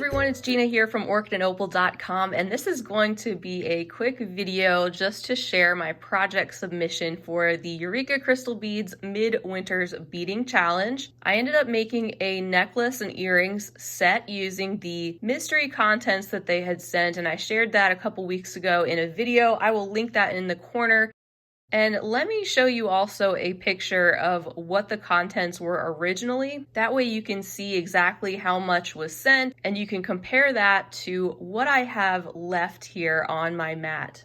everyone, it's Gina here from orchidandopal.com, and this is going to be a quick video just to share my project submission for the Eureka Crystal Beads Midwinter's Beading Challenge. I ended up making a necklace and earrings set using the mystery contents that they had sent, and I shared that a couple weeks ago in a video. I will link that in the corner. And let me show you also a picture of what the contents were originally. That way you can see exactly how much was sent and you can compare that to what I have left here on my mat.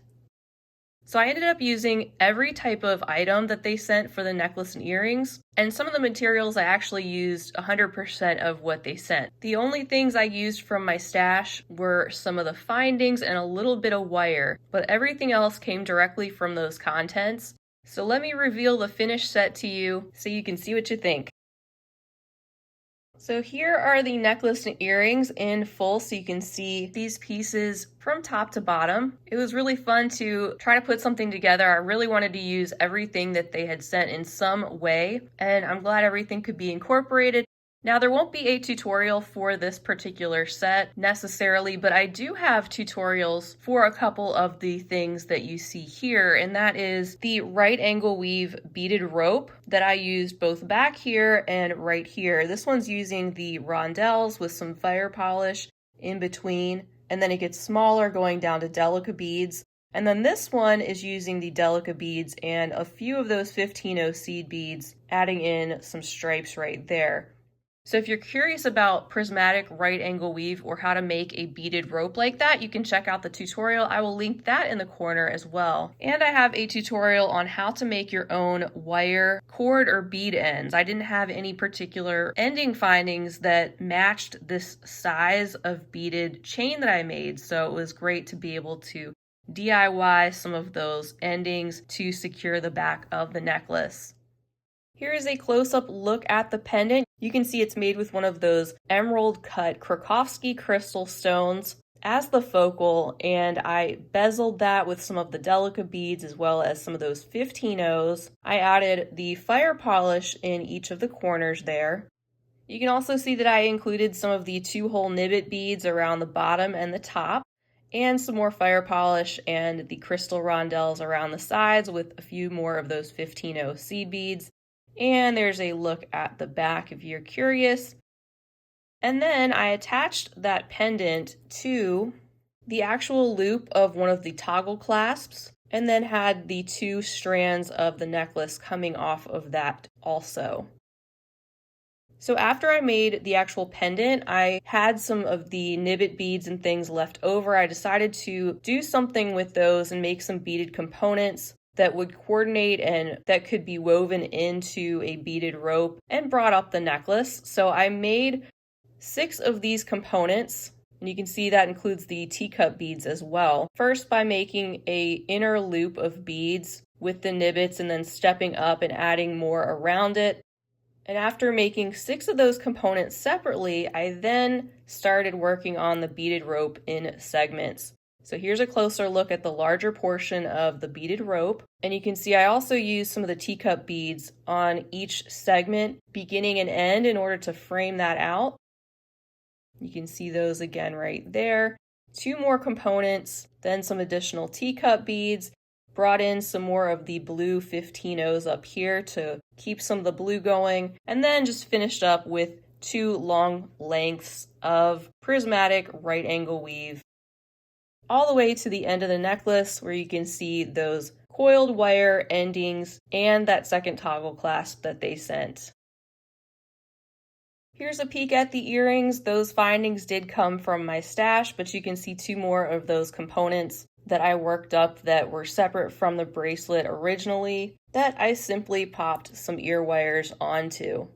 So I ended up using every type of item that they sent for the necklace and earrings, and some of the materials I actually used 100% of what they sent. The only things I used from my stash were some of the findings and a little bit of wire, but everything else came directly from those contents. So let me reveal the finished set to you so you can see what you think. So here are the necklace and earrings in full, so you can see these pieces from top to bottom. It was really fun to try to put something together. I really wanted to use everything that they had sent in some way, and I'm glad everything could be incorporated. Now, there won't be a tutorial for this particular set necessarily, but I do have tutorials for a couple of the things that you see here, and that is the right angle weave beaded rope that I used both back here and right here. This one's using the rondelles with some fire polish in between, and then it gets smaller going down to delica beads. And then this one is using the delica beads and a few of those 15-0 seed beads, adding in some stripes right there. So if you're curious about prismatic right angle weave or how to make a beaded rope like that, you can check out the tutorial. I will link that in the corner as well. And I have a tutorial on how to make your own wire, cord, or bead ends. I didn't have any particular ending findings that matched this size of beaded chain that I made, so it was great to be able to DIY some of those endings to secure the back of the necklace. Here is a close-up look at the pendant. You can see it's made with one of those emerald-cut Krakowski crystal stones as the focal, and I bezeled that with some of the delica beads as well as some of those 15-0s. I added the fire polish in each of the corners there. You can also see that I included some of the 2-hole nibbit beads around the bottom and the top, and some more fire polish and the crystal rondelles around the sides with a few more of those 15-0 seed beads. And there's a look at the back if you're curious. And then I attached that pendant to the actual loop of one of the toggle clasps, and then had the 2 strands of the necklace coming off of that also. So after I made the actual pendant, I had some of the nibbit beads and things left over. I decided to do something with those and make some beaded components that would coordinate and that could be woven into a beaded rope and brought up the necklace. So I made 6 of these components, and you can see that includes the teacup beads as well. First, by making a inner loop of beads with the nibbits and then stepping up and adding more around it. And after making 6 of those components separately, I then started working on the beaded rope in segments. So here's a closer look at the larger portion of the beaded rope. And you can see I also used some of the teacup beads on each segment, beginning and end, in order to frame that out. You can see those again right there. 2 more components, then some additional teacup beads, brought in some more of the blue 15-0s up here to keep some of the blue going, and then just finished up with 2 long lengths of prismatic right angle weave, all the way to the end of the necklace where you can see those coiled wire endings and that second toggle clasp that they sent. Here's a peek at the earrings. Those findings did come from my stash, but you can see 2 more of those components that I worked up that were separate from the bracelet originally that I simply popped some ear wires onto.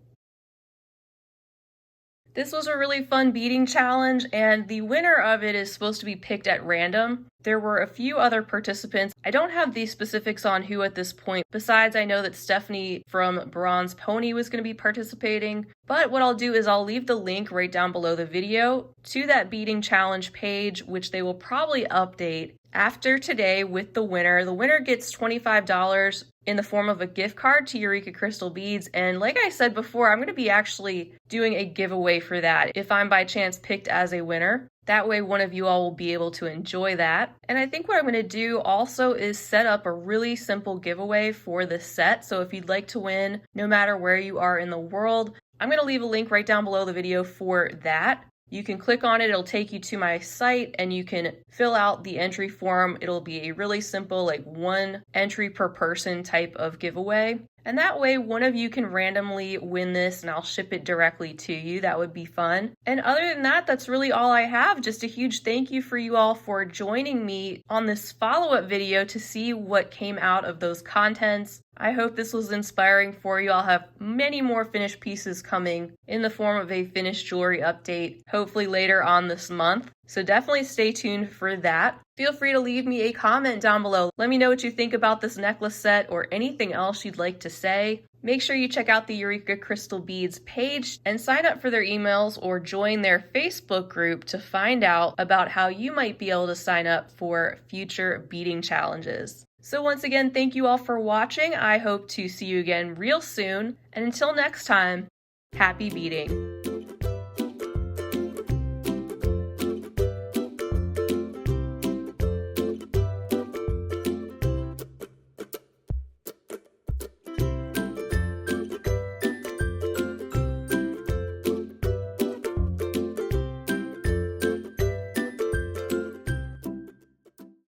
This was a really fun beading challenge, and the winner of it is supposed to be picked at random. There were a few other participants. I don't have the specifics on who at this point. Besides, I know that Stephanie from Bronze Pony was going to be participating. But what I'll do is I'll leave the link right down below the video to that beading challenge page, which they will probably update after today with the winner. The winner gets $25 in the form of a gift card to Eureka Crystal Beads. And like I said before, I'm going to be actually doing a giveaway for that if I'm by chance picked as a winner. That way one of you all will be able to enjoy that. And I think what I'm going to do also is set up a really simple giveaway for the set. So if you'd like to win, no matter where you are in the world, I'm going to leave a link right down below the video for that. You can click on it, it'll take you to my site, and you can fill out the entry form. It'll be a really simple, like 1 entry per person type of giveaway. And that way one of you can randomly win this and I'll ship it directly to you. That would be fun. And other than that, that's really all I have. Just a huge thank you for you all for joining me on this follow-up video to see what came out of those contents. I hope this was inspiring for you. I'll have many more finished pieces coming in the form of a finished jewelry update, hopefully later on this month. So definitely stay tuned for that. Feel free to leave me a comment down below. Let me know what you think about this necklace set or anything else you'd like to say. Make sure you check out the Eureka Crystal Beads page and sign up for their emails or join their Facebook group to find out about how you might be able to sign up for future beading challenges. So once again, thank you all for watching. I hope to see you again real soon. And until next time, happy beading.